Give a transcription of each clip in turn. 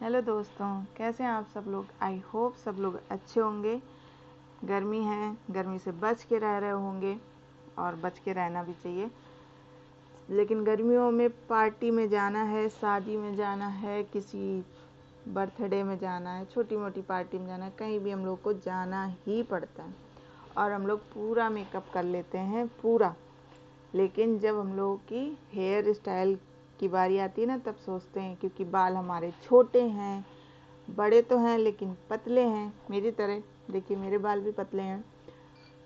Hello दोस्तों, कैसे हैं आप सब लोग। आई होप सब लोग अच्छे होंगे। गर्मी है, गर्मी से बच के रह रहे होंगे और बच के रहना भी चाहिए। लेकिन गर्मियों में पार्टी में जाना है, शादी में जाना है, किसी बर्थडे में जाना है, छोटी मोटी पार्टी में जाना है, कहीं भी हम लोग को जाना ही पड़ता है और हम लोग पूरा मेकअप कर लेते हैं पूरा। लेकिन जब हम लोगों की हेयर स्टाइल की बारी आती है ना, तब सोचते हैं, क्योंकि बाल हमारे छोटे हैं, बड़े तो हैं लेकिन पतले हैं मेरी तरह। देखिए मेरे बाल भी पतले हैं,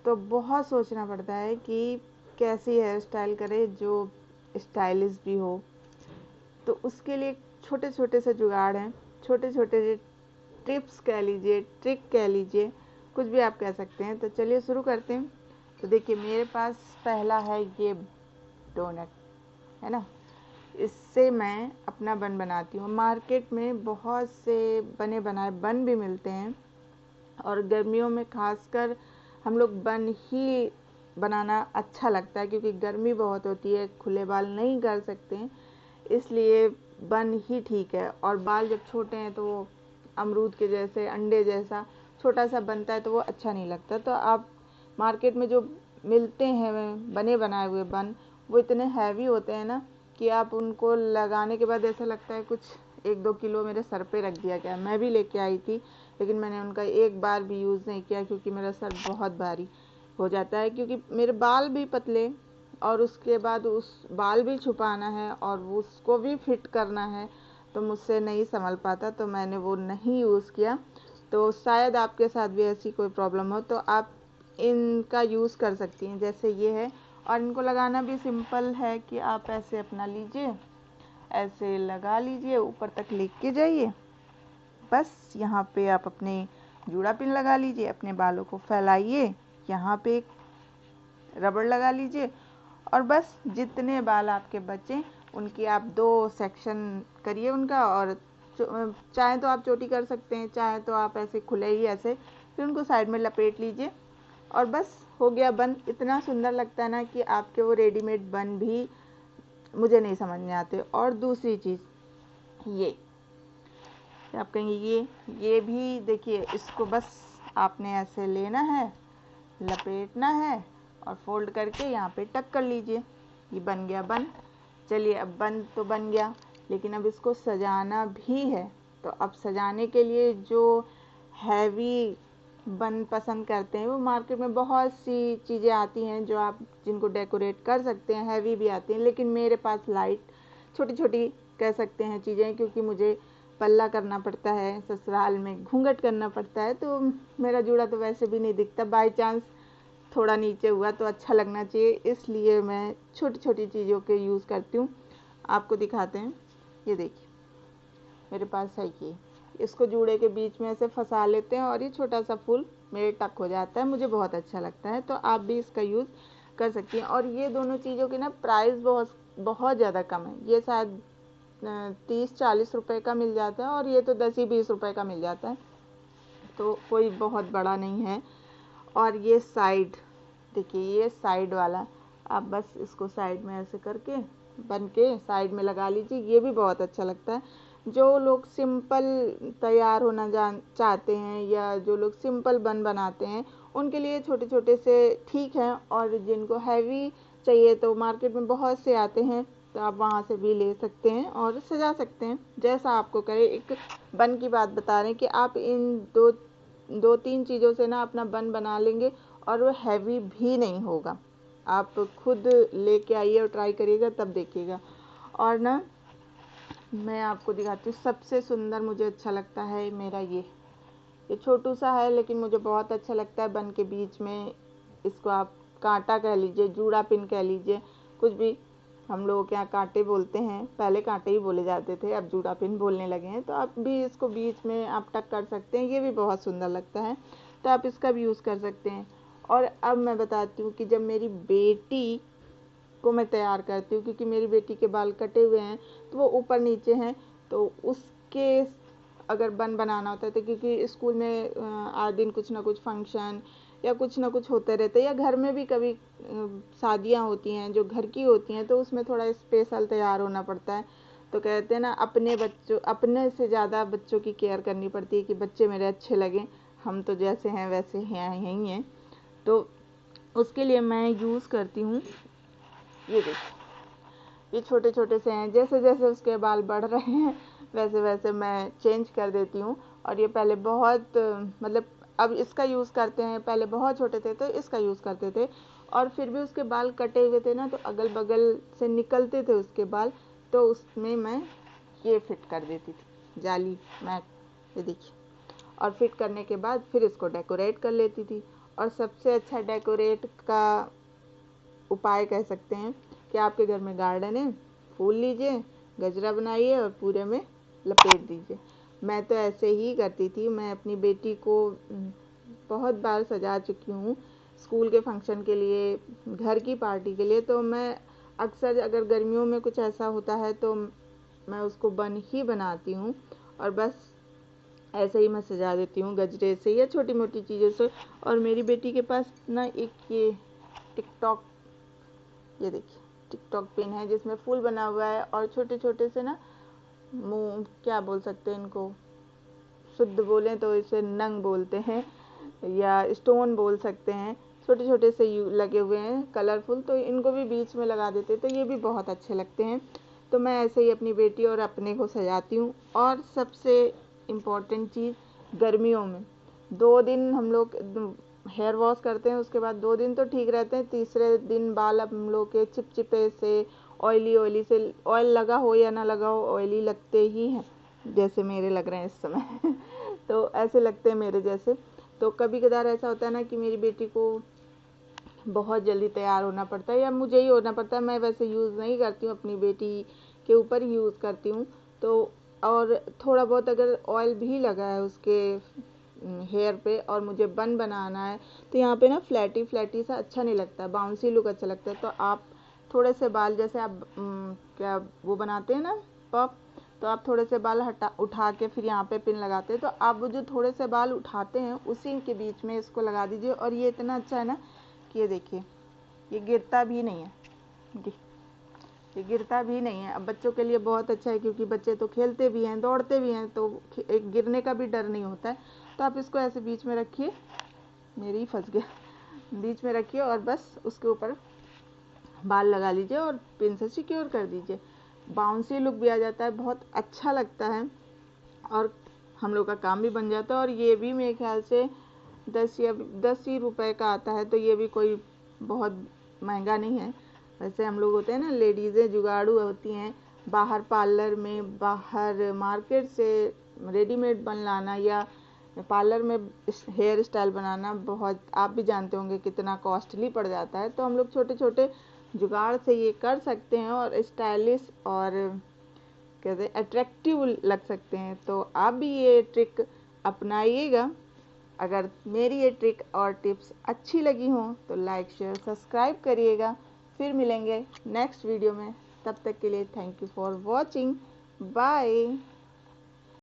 तो बहुत सोचना पड़ता है कि कैसी हेयर स्टाइल करें जो स्टाइलिश भी हो। तो उसके लिए छोटे छोटे से जुगाड़ हैं, छोटे छोटे टिप्स कह लीजिए, ट्रिक कह लीजिए, कुछ भी आप कह सकते हैं। तो चलिए शुरू करते हैं। तो देखिए मेरे पास पहला है ये डोनट, है ना। इससे मैं अपना बन बनाती हूँ। मार्केट में बहुत से बने बनाए बन भी मिलते हैं और गर्मियों में खासकर हम लोग बन ही बनाना अच्छा लगता है, क्योंकि गर्मी बहुत होती है, खुले बाल नहीं कर सकते हैं, इसलिए बन ही ठीक है। और बाल जब छोटे हैं तो वो अमरूद के जैसे, अंडे जैसा छोटा सा बनता है, तो वो अच्छा नहीं लगता। तो आप मार्केट में जो मिलते हैं बने बनाए हुए बन, वो इतने हैवी होते हैं ना कि आप उनको लगाने के बाद ऐसा लगता है कुछ 1-2 किलो मेरे सर पे रख दिया गया। मैं भी लेके आई थी, लेकिन मैंने उनका एक बार भी यूज़ नहीं किया, क्योंकि मेरा सर बहुत भारी हो जाता है, क्योंकि मेरे बाल भी पतले और उसके बाद उस बाल भी छुपाना है और उसको भी फिट करना है, तो मुझसे नहीं संभल पाता, तो मैंने वो नहीं यूज़ किया। तो शायद आपके साथ भी ऐसी कोई प्रॉब्लम हो तो आप इनका यूज़ कर सकती हैं, जैसे ये है। और इनको लगाना भी सिंपल है कि आप ऐसे अपना लीजिए, ऐसे लगा लीजिए, ऊपर तक लेके जाइए, बस यहाँ पे आप अपने जूड़ा पिन लगा लीजिए, अपने बालों को फैलाइए, यहाँ पे एक रबड़ लगा लीजिए और बस जितने बाल आपके बचे उनकी आप 2 सेक्शन करिए उनका। और चाहे तो आप चोटी कर सकते हैं, चाहे तो आप ऐसे खुले ही ऐसे, फिर उनको साइड में लपेट लीजिए और बस हो गया बन। इतना सुंदर लगता है ना कि आपके वो रेडीमेड बन भी मुझे नहीं समझ में आते। और दूसरी चीज़ ये आप कहेंगे ये भी देखिए, इसको बस आपने ऐसे लेना है, लपेटना है और फोल्ड करके यहाँ पे टक कर लीजिए, ये बन गया बन। चलिए अब बन तो बन गया, लेकिन अब इसको सजाना भी है। तो अब सजाने के लिए जो हैवी बन पसंद करते हैं, वो मार्केट में बहुत सी चीज़ें आती हैं जो आप जिनको डेकोरेट कर सकते हैं, हैवी भी आती हैं, लेकिन मेरे पास लाइट छोटी छोटी कह सकते हैं चीज़ें, क्योंकि मुझे पल्ला करना पड़ता है, ससुराल में घूंघट करना पड़ता है, तो मेरा जूड़ा तो वैसे भी नहीं दिखता, बाई चांस थोड़ा नीचे हुआ तो अच्छा लगना चाहिए, इसलिए मैं छोटी छोटी चीज़ों के यूज़ करती हूँ। आपको दिखाते हैं, ये देखिए मेरे पास है ये, इसको जूड़े के बीच में ऐसे फंसा लेते हैं और ये छोटा सा फूल मेरे टक हो जाता है, मुझे बहुत अच्छा लगता है। तो आप भी इसका यूज़ कर सकती हैं। और ये दोनों चीज़ों की ना प्राइस बहुत बहुत ज़्यादा कम है, ये शायद 30-40 रुपए का मिल जाता है और ये तो 10 ही 20 रुपए का मिल जाता है, तो कोई बहुत बड़ा नहीं है। और ये साइड देखिए, ये साइड वाला आप बस इसको साइड में ऐसे करके बन के साइड में लगा लीजिए, ये भी बहुत अच्छा लगता है। जो लोग सिंपल तैयार होना जान चाहते हैं या जो लोग सिंपल बन बनाते हैं, उनके लिए छोटे छोटे से ठीक है। और जिनको हैवी चाहिए तो मार्केट में बहुत से आते हैं, तो आप वहाँ से भी ले सकते हैं और सजा सकते हैं जैसा आपको करे। एक बन की बात बता रहे हैं कि आप इन 2-3 चीज़ों से ना अपना बन बना लेंगे और वो हैवी भी नहीं होगा। आप खुद लेके आइए और ट्राई करिएगा, तब देखिएगा। और ना मैं आपको दिखाती हूँ, सबसे सुंदर मुझे अच्छा लगता है मेरा ये छोटू सा है, लेकिन मुझे बहुत अच्छा लगता है। बन के बीच में इसको आप कांटा कह लीजिए, जूड़ा पिन कह लीजिए, कुछ भी। हम लोगों के यहाँ कांटे बोलते हैं, पहले कांटे ही बोले जाते थे, अब जूड़ा पिन बोलने लगे हैं। तो आप भी इसको बीच में आप टक कर सकते हैं, ये भी बहुत सुंदर लगता है, तो आप इसका भी यूज़ कर सकते हैं। और अब मैं बताती हूँ कि जब मेरी बेटी को मैं तैयार करती हूँ, क्योंकि मेरी बेटी के बाल कटे हुए हैं, तो वो ऊपर नीचे हैं, तो उसके अगर बन बनाना होता है, तो क्योंकि स्कूल में आए दिन कुछ ना कुछ फंक्शन या कुछ ना कुछ होते रहते हैं, या घर में भी कभी शादियाँ होती हैं जो घर की होती हैं, तो उसमें थोड़ा स्पेशल तैयार होना पड़ता है। तो कहते हैं ना, अपने से ज़्यादा बच्चों की केयर करनी पड़ती है कि बच्चे मेरे अच्छे लगें। हम तो जैसे हैं वैसे हैं यही हैं। तो उसके लिए मैं यूज़ करती हूँ, ये देखिए, ये छोटे छोटे से हैं। जैसे जैसे उसके बाल बढ़ रहे हैं वैसे वैसे मैं चेंज कर देती हूँ। और ये पहले बहुत मतलब अब इसका यूज़ करते हैं, पहले बहुत छोटे थे तो इसका यूज़ करते थे, और फिर भी उसके बाल कटे हुए थे ना, तो अगल बगल से निकलते थे उसके बाल, तो उसमें मैं ये फिट कर देती थी जाली मैं, ये देखिए। और फिट करने के बाद फिर इसको डेकोरेट कर लेती थी। और सबसे अच्छा डेकोरेट का उपाय कह सकते हैं कि आपके घर में गार्डन है, फूल लीजिए, गजरा बनाइए और पूरे में लपेट दीजिए। मैं तो ऐसे ही करती थी। मैं अपनी बेटी को बहुत बार सजा चुकी हूँ, स्कूल के फंक्शन के लिए, घर की पार्टी के लिए। तो मैं अक्सर अगर गर्मियों में कुछ ऐसा होता है तो मैं उसको बन ही बनाती हूँ, और बस ऐसे ही मैं सजा देती हूँ गजरे से या छोटी मोटी चीज़ों से। और मेरी बेटी के पास ना एक ये टिकटॉक, ये देखिए टिकटॉक पेन है जिसमें फूल बना हुआ है, और छोटे छोटे से ना, मुँह क्या बोल सकते हैं इनको, शुद्ध बोलें तो इसे नंग बोलते हैं या स्टोन बोल सकते हैं, छोटे छोटे से लगे हुए हैं कलरफुल। तो इनको भी बीच में लगा देते तो ये भी बहुत अच्छे लगते हैं। तो मैं ऐसे ही अपनी बेटी और अपने को सजाती हूँ। और सबसे इम्पोर्टेंट चीज़, गर्मियों में 2 दिन हम लोग हेयर वॉश करते हैं, उसके बाद 2 दिन तो ठीक रहते हैं, तीसरे दिन बाल हम लोग के चिपचिपे से, ऑयली से, ऑयल लगा हो या ना लगा हो, ऑयली लगते ही हैं, जैसे मेरे लग रहे हैं इस समय तो ऐसे लगते हैं मेरे जैसे। तो कभी कदार ऐसा होता है ना कि मेरी बेटी को बहुत जल्दी तैयार होना पड़ता है या मुझे ही होना पड़ता है। मैं वैसे यूज़ नहीं करती हूँ, अपनी बेटी के ऊपर ही यूज़ करती हूँ। तो और थोड़ा बहुत अगर ऑयल भी लगा है उसके हेयर पे और मुझे बन बनाना है, तो यहाँ पे ना फ्लैटी फ्लैटी सा अच्छा नहीं लगता, बाउंसी लुक अच्छा लगता है। तो आप थोड़े से बाल, जैसे आप क्या वो बनाते हैं ना पफ, तो आप थोड़े से बाल उठा के फिर यहाँ पे पिन लगाते हैं, तो आप वो जो थोड़े से बाल उठाते हैं उसी के बीच में इसको लगा दीजिए। और ये इतना अच्छा है ना कि ये देखिए, ये गिरता भी नहीं है, ये गिरता भी नहीं है। अब बच्चों के लिए बहुत अच्छा है, क्योंकि बच्चे तो खेलते भी हैं, दौड़ते भी हैं, तो एक गिरने का भी डर नहीं होता है। तो आप इसको ऐसे बीच में रखिए, मेरी ही फंस गया, बीच में रखिए और बस उसके ऊपर बाल लगा लीजिए और पिन से सिक्योर कर दीजिए। बाउंसी लुक भी आ जाता है, बहुत अच्छा लगता है, और हम लोग का काम भी बन जाता है। और ये भी मेरे ख्याल से 10 ही रुपए का आता है, तो ये भी कोई बहुत महंगा नहीं है। वैसे हम लोग होते हैं ना, लेडीज़ें जुगाड़ू होती हैं, बाहर पार्लर में, बाहर मार्केट से रेडीमेड बन लाना या पार्लर में हेयर स्टाइल बनाना बहुत, आप भी जानते होंगे कितना कॉस्टली पड़ जाता है। तो हम लोग छोटे छोटे जुगाड़ से ये कर सकते हैं और स्टाइलिश और कहते अट्रैक्टिव लग सकते हैं। तो आप भी ये ट्रिक अपनाइएगा। अगर मेरी ये ट्रिक और टिप्स अच्छी लगी हों तो लाइक शेयर सब्सक्राइब करिएगा। फिर मिलेंगे नेक्स्ट वीडियो में, तब तक के लिए thank you for watching, bye.